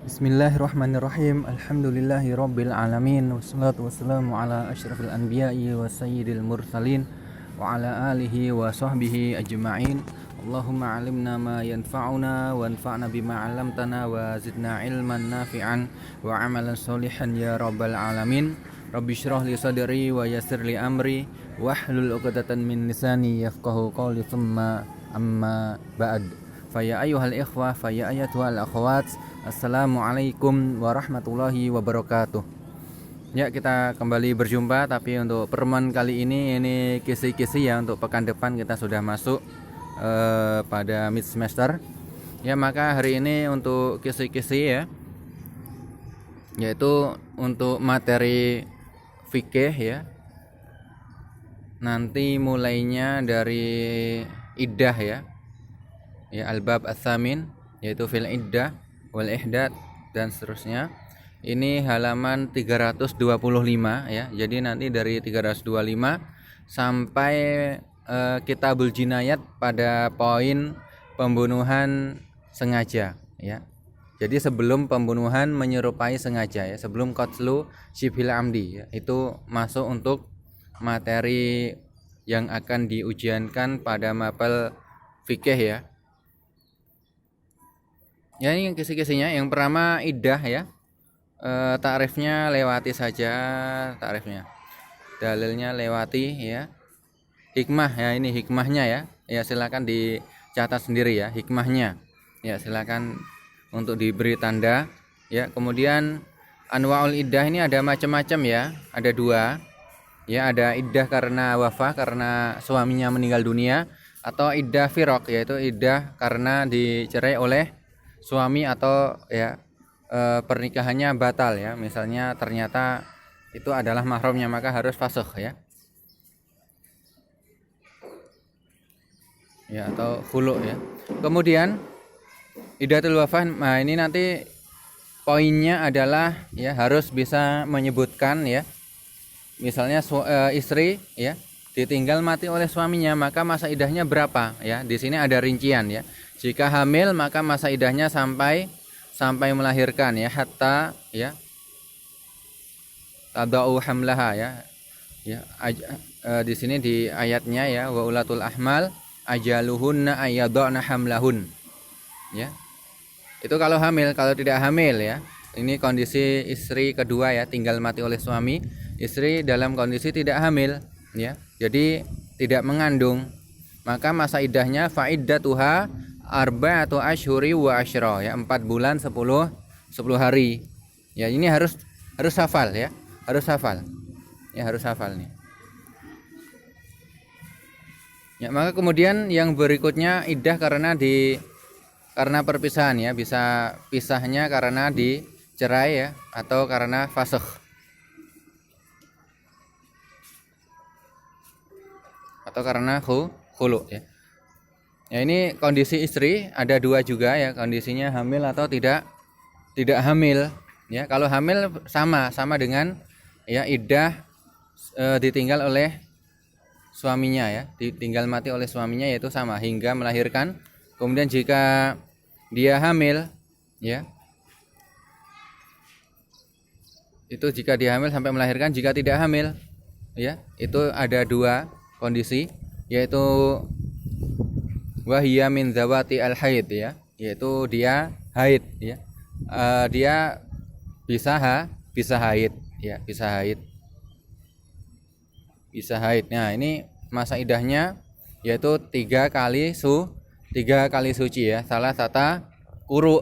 Bismillahirrahmanirrahim. Alhamdulillahirabbil alamin wassalatu wassalamu ala asyrafil anbiya'i wa sayyidil mursalin wa ala alihi wa sahbihi ajma'in. Allahumma 'allimna ma yanfa'una wanfa'na bima 'allamtana wa zidna ilman nafi'an wa 'amalan sholihan ya rabbal alamin. Rabbi shrah li sadri wa yassir li amri wahlul 'uqdatam min lisani yafqahu qawli thumma amma ba'd. Faya ayyuhal ikhwah, faya ayyatuhal akhwat, assalamualaikum warahmatullahi wabarakatuh. Ya, kita kembali berjumpa, tapi untuk pertemuan kali ini kisi-kisi ya. Untuk pekan depan kita sudah masuk pada mid semester. Ya, maka hari ini untuk kisi-kisi ya, yaitu untuk materi fikih ya. Nanti mulainya dari iddah ya. Ya, al-bab ats-tsamin, yaitu fil iddah wal ihdad dan seterusnya. Ini halaman 325 ya. Jadi nanti dari 325 sampai kitabul jinayat pada poin pembunuhan sengaja ya. Jadi sebelum pembunuhan menyerupai sengaja ya, sebelum qatlu syibhil amdi ya, itu masuk untuk materi yang akan diujiankan pada mapel fikih ya. Ya, ini kisi-kisinya. Yang pertama iddah ya. Takrifnya lewati saja takrifnya. Dalilnya lewati ya. Hikmah ya, ini hikmahnya ya. Ya, silakan dicatat sendiri ya hikmahnya. Ya, silakan untuk diberi tanda ya. Kemudian anwaul iddah ini ada macam-macam ya. Ada dua. Ya, ada iddah karena wafah, karena suaminya meninggal dunia, atau iddah firaq, yaitu iddah karena dicerai oleh suami atau ya pernikahannya batal ya, misalnya ternyata itu adalah mahramnya, maka harus fasakh ya. Ya, atau khulu ya. Kemudian iddatul wafah, nah ini nanti poinnya adalah ya harus bisa menyebutkan ya. Misalnya istri ya ditinggal mati oleh suaminya, maka masa iddahnya berapa ya? Di sini ada rincian ya. Jika hamil maka masa iddahnya sampai melahirkan ya, hatta ya tadau hamlaha ya. Ya, di sini di ayatnya ya, wa ulatul ahmal ajaluhunna ayyadana hamlahun. Ya. Itu kalau hamil, kalau tidak hamil ya. Ini kondisi istri kedua ya, tinggal mati oleh suami, istri dalam kondisi tidak hamil ya. Jadi tidak mengandung, maka masa iddahnya fa'iddatuha arba'atu asyhuri wa asyra ya, 4 bulan 10 hari. Ya, ini harus hafal ya. Harus hafal. Ya, harus hafal nih. Ya, maka kemudian yang berikutnya iddah karena perpisahan ya, bisa pisahnya karena dicerai ya, atau karena fasakh. Atau karena khulu ya. Ya, ini kondisi istri ada dua juga ya, kondisinya hamil atau tidak hamil ya. Kalau hamil sama dengan ya iddah ditinggal oleh suaminya ya, ditinggal mati oleh suaminya, yaitu sama hingga melahirkan. Kemudian jika dia hamil ya, itu jika dia hamil sampai melahirkan. Jika tidak hamil ya, itu ada dua kondisi, yaitu wahiyya min zawati al-haid ya, yaitu dia haid ya. Dia bisa haid ya, bisa haid. Nah, ini masa iddahnya yaitu 3 kali suci ya, salah satu quru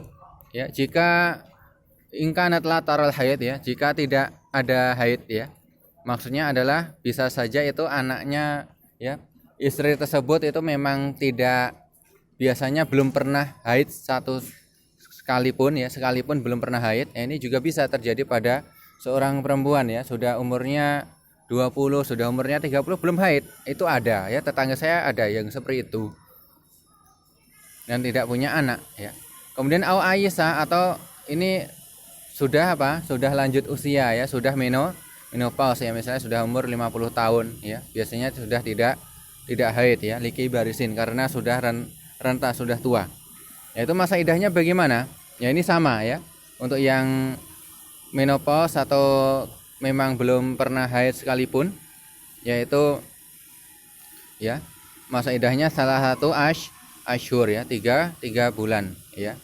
ya. Jika ingkanat la taral haid ya, jika tidak ada haid ya, maksudnya adalah bisa saja itu anaknya ya, istri tersebut itu memang tidak, biasanya belum pernah haid sekalipun belum pernah haid. Ini juga bisa terjadi pada seorang perempuan ya, sudah umurnya 20, sudah umurnya 30 belum haid. Itu ada ya, tetangga saya ada yang seperti itu dan tidak punya anak ya. Kemudian au Aisyah, atau ini sudah lanjut usia ya, sudah menopause ya, misalnya sudah umur 50 tahun ya, biasanya sudah tidak haid ya, liki barisin, karena sudah renta, sudah tua. Yaitu masa iddahnya bagaimana? Ya, ini sama ya. Untuk yang menopause atau memang belum pernah haid sekalipun, yaitu ya masa iddahnya salah satu asyhur ya, tiga bulan ya,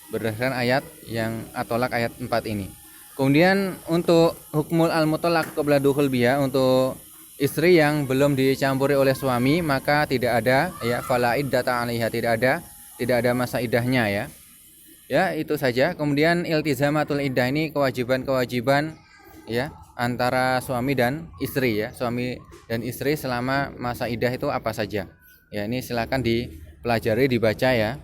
berdasarkan ayat yang atolak ayat 4 ini. Kemudian untuk hukmul al-mutlaq qabla dukhul biha, untuk istri yang belum dicampuri oleh suami maka tidak ada ya fala iddata 'alaiha, tidak ada masa iddahnya ya. Ya, itu saja. Kemudian iltizamatul iddah, ini kewajiban-kewajiban ya antara suami dan istri ya. Suami dan istri selama masa iddah itu apa saja. Ya, ini silakan dipelajari, dibaca ya.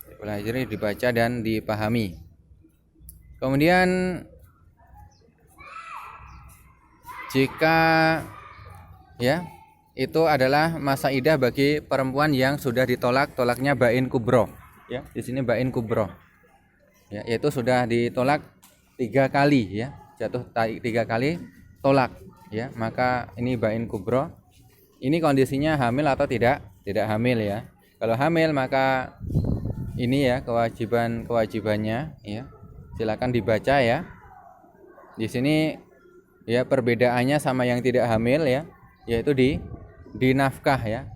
Dipelajari, dibaca dan dipahami. Kemudian jika ya itu adalah masa iddah bagi perempuan yang sudah ditolak, tolaknya bain kubro. Ya, di sini bain kubro. Ya, yaitu sudah ditolak 3 kali ya, jatuh 3 kali tolak ya, maka ini bain kubro. Ini kondisinya hamil atau tidak hamil ya. Kalau hamil maka ini ya kewajibannya ya. Silakan dibaca ya. Di sini ya perbedaannya sama yang tidak hamil ya, yaitu di nafkah ya.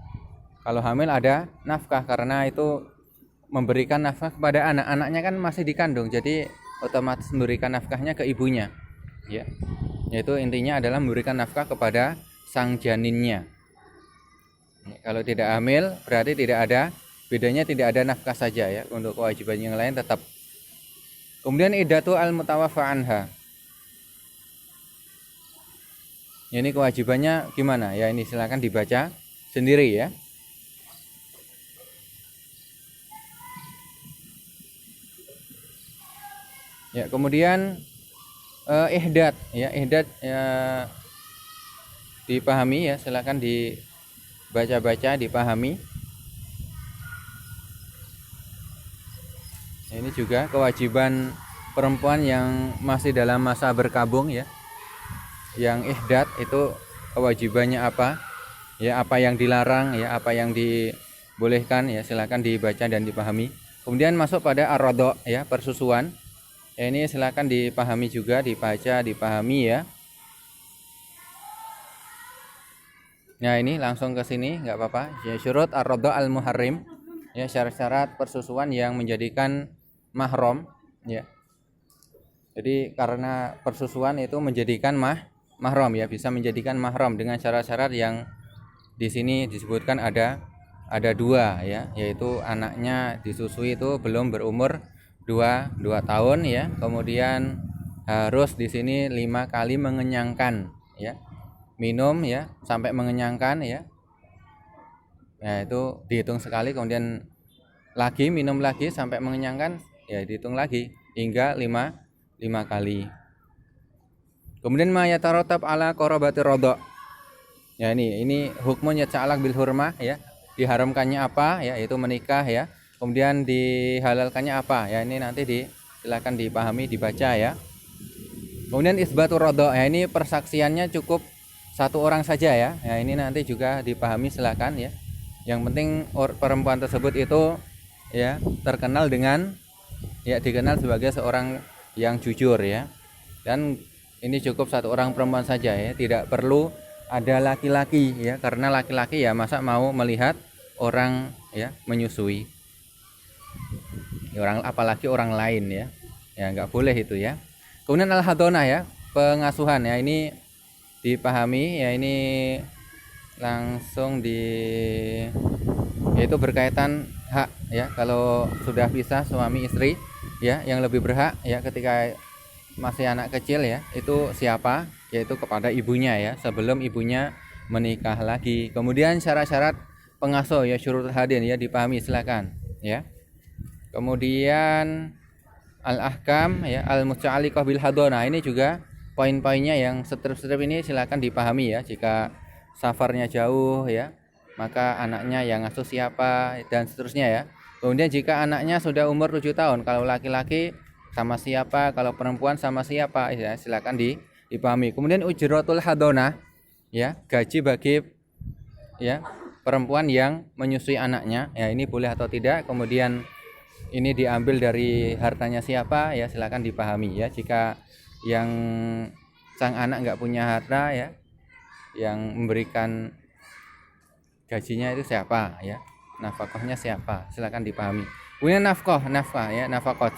Kalau hamil ada nafkah karena itu memberikan nafkah kepada anak-anaknya kan masih dikandung, jadi otomatis memberikan nafkahnya ke ibunya ya. Yaitu intinya adalah memberikan nafkah kepada sang janinnya. Kalau tidak hamil berarti tidak ada bedanya, tidak ada nafkah saja ya. Untuk kewajiban yang lain tetap. Kemudian iddatu al-mutawaffa anha. Ini kewajibannya gimana? Ya, ini silakan dibaca sendiri ya. Ya, kemudian ihdat ya, dipahami ya, silakan dibaca-baca, dipahami. Ini juga kewajiban perempuan yang masih dalam masa berkabung ya. Yang ihdat itu kewajibannya apa? Ya, apa yang dilarang ya, apa yang dibolehkan ya, silakan dibaca dan dipahami. Kemudian masuk pada ar-radha ya, persusuan. Ya, ini silakan dipahami juga, dibaca, dipahami ya. Nah, ini langsung ke sini nggak apa-apa. Ya, syurut ar-radha al-muharrim. Ya, syarat-syarat persusuan yang menjadikan mahram ya. Jadi karena persusuan itu menjadikan mahram ya, bisa menjadikan mahram dengan syarat-syarat yang di sini disebutkan ada 2 ya, yaitu anaknya disusui itu belum berumur 2 tahun ya. Kemudian harus di sini 5 kali mengenyangkan ya. Minum ya sampai mengenyangkan ya. Ya, itu dihitung sekali, kemudian lagi minum lagi sampai mengenyangkan ya, dihitung lagi hingga 5 kali. Kemudian ma yataratab ala qarabati radha. Ya, ini hukmunya ta'alaq bil hurmah ya. Diharamkannya apa ya, itu menikah ya. Kemudian dihalalkannya apa ya, ini nanti silakan dipahami, dibaca ya. Kemudian isbatur radha ya, ini persaksiannya cukup 1 orang saja ya. Ya, ini nanti juga dipahami, silakan ya. Yang penting perempuan tersebut itu ya terkenal dengan ya, dikenal sebagai seorang yang jujur ya. Dan ini cukup 1 orang perempuan saja ya, tidak perlu ada laki-laki ya, karena laki-laki ya masa mau melihat orang ya menyusui ya, orang, apalagi orang lain ya. Ya, nggak boleh itu ya. Kemudian al-hadonah ya, pengasuhan ya, ini dipahami ya, ini langsung yaitu berkaitan hak ya. Kalau sudah pisah suami istri ya, yang lebih berhak ya ketika masih anak kecil ya, itu siapa? Yaitu kepada ibunya ya, sebelum ibunya menikah lagi. Kemudian syarat-syarat pengasuh ya, syurutul hadin ya, dipahami, silakan ya. Kemudian al-ahkam ya, al-muta'alliqah bil hadonah, ini juga poin-poinnya yang strip-strip ini silakan dipahami ya. Jika safarnya jauh ya, maka anaknya yang ngasuh siapa dan seterusnya ya. Kemudian jika anaknya sudah umur 7 tahun, kalau laki-laki sama siapa, kalau perempuan sama siapa ya, silakan dipahami. Kemudian ujratul hadonah ya, gaji bagi ya perempuan yang menyusui anaknya ya, ini boleh atau tidak. Kemudian ini diambil dari hartanya siapa, ya silakan dipahami ya. Jika yang sang anak nggak punya harta ya, yang memberikan gajinya itu siapa ya, nafkahnya siapa, silakan dipahami. Kemudian nafkah ya, nafkah.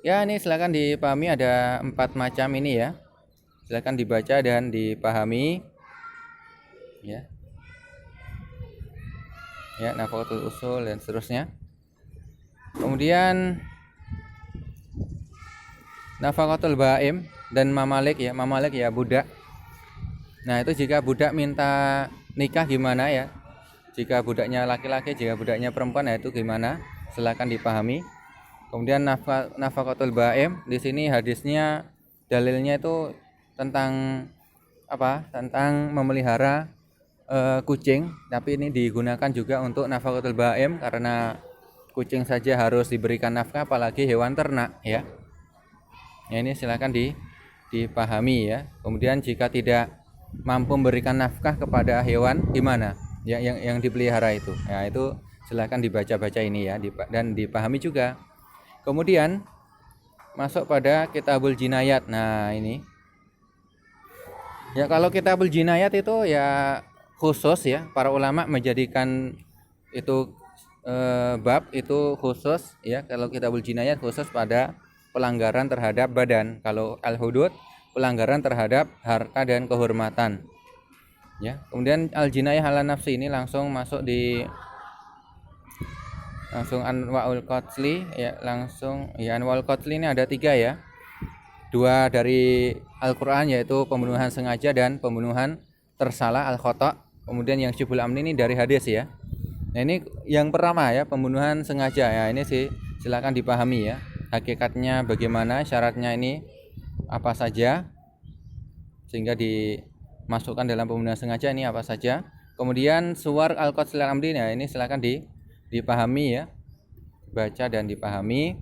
Ya, ini silakan dipahami, ada 4 macam ini ya. Silakan dibaca dan dipahami ya. Ya, nafaqatul usul dan seterusnya. Kemudian nafaqatul baim dan mamalik ya. Mamalik ya budak. Nah, itu jika budak minta nikah gimana ya? Jika budaknya laki-laki, jika budaknya perempuan, ya itu gimana? Silakan dipahami. Kemudian nafaqatul baim, di sini hadisnya dalilnya itu tentang apa? Tentang memelihara kucing, tapi ini digunakan juga untuk nafaqatul baim karena kucing saja harus diberikan nafkah, apalagi hewan ternak ya. Ya, ini silakan dipahami ya. Kemudian jika tidak mampu memberikan nafkah kepada hewan gimana? Ya, yang dipelihara itu. Ya, itu silakan dibaca-baca ini ya, dan dipahami juga. Kemudian masuk pada kitabul jinayat. Nah, ini. Ya, kalau kitabul jinayat itu ya khusus ya, para ulama menjadikan itu bab itu khusus ya. Kalau kitabul jinayat khusus pada pelanggaran terhadap badan. Kalau al-hudud pelanggaran terhadap harta dan kehormatan. Ya. Kemudian al-jinayah ala nafsi ini langsung masuk di anwaul qatli ya, langsung ya. Anwaul qatli ini ada 3 ya. 2 dari Al-Qur'an, yaitu pembunuhan sengaja dan pembunuhan tersalah al-khata'. Kemudian yang syibhul amni ini dari hadis ya. Nah, ini yang pertama ya, pembunuhan sengaja ya. Ini sih silakan dipahami ya. Hakikatnya bagaimana, syaratnya ini apa saja sehingga dimasukkan dalam pembunuhan sengaja, ini apa saja. Kemudian suwar al-qatl al-amdi, nah ini silakan dipahami ya, baca dan dipahami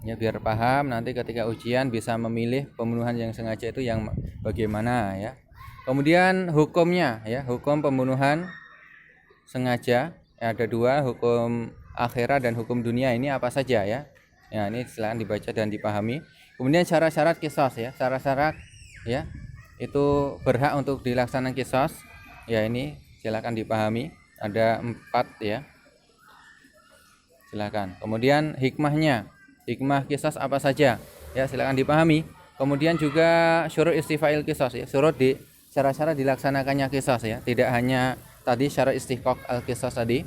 ya, biar paham nanti ketika ujian bisa memilih pembunuhan yang sengaja itu yang bagaimana ya. Kemudian hukumnya ya, hukum pembunuhan sengaja ya, ada 2, hukum akhirat dan hukum dunia, ini apa saja ya. Ya, ini silakan dibaca dan dipahami. Kemudian syarat-syarat qisas ya, syarat-syarat ya, itu berhak untuk dilaksanakan qisas ya, ini silakan dipahami. Ada 4 ya, silakan. Kemudian hikmah qisas apa saja ya, silakan dipahami. Kemudian juga syurut istifail qisas ya, syarat-syarat dilaksanakannya qisas ya, tidak hanya tadi syarat istihqaq al qisas tadi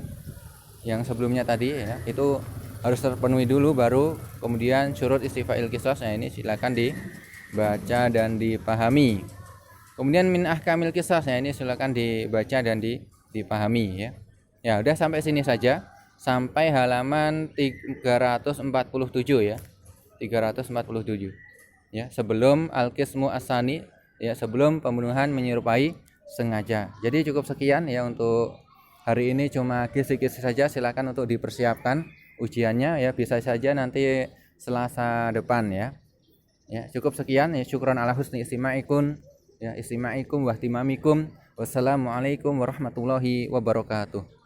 yang sebelumnya tadi ya, itu harus terpenuhi dulu baru kemudian syurut istifail qisas. Nah, ini silakan dibaca dan dipahami. Kemudian min ahkamil qisas, ya ini silakan dibaca dan dipahami ya. Ya, udah sampai sini saja, sampai halaman 347 ya. 347 ya, sebelum al-qismu asani ya, sebelum pembunuhan menyerupai sengaja. Jadi cukup sekian ya untuk hari ini, cuma kisi-kisi saja. Silakan untuk dipersiapkan ujiannya ya, bisa saja nanti Selasa depan ya. Ya, cukup sekian ya, syukran ala husni istima'ikum ya, istima'ikum wa ihtimamikum. Wassalamualaikum warahmatullahi wabarakatuh.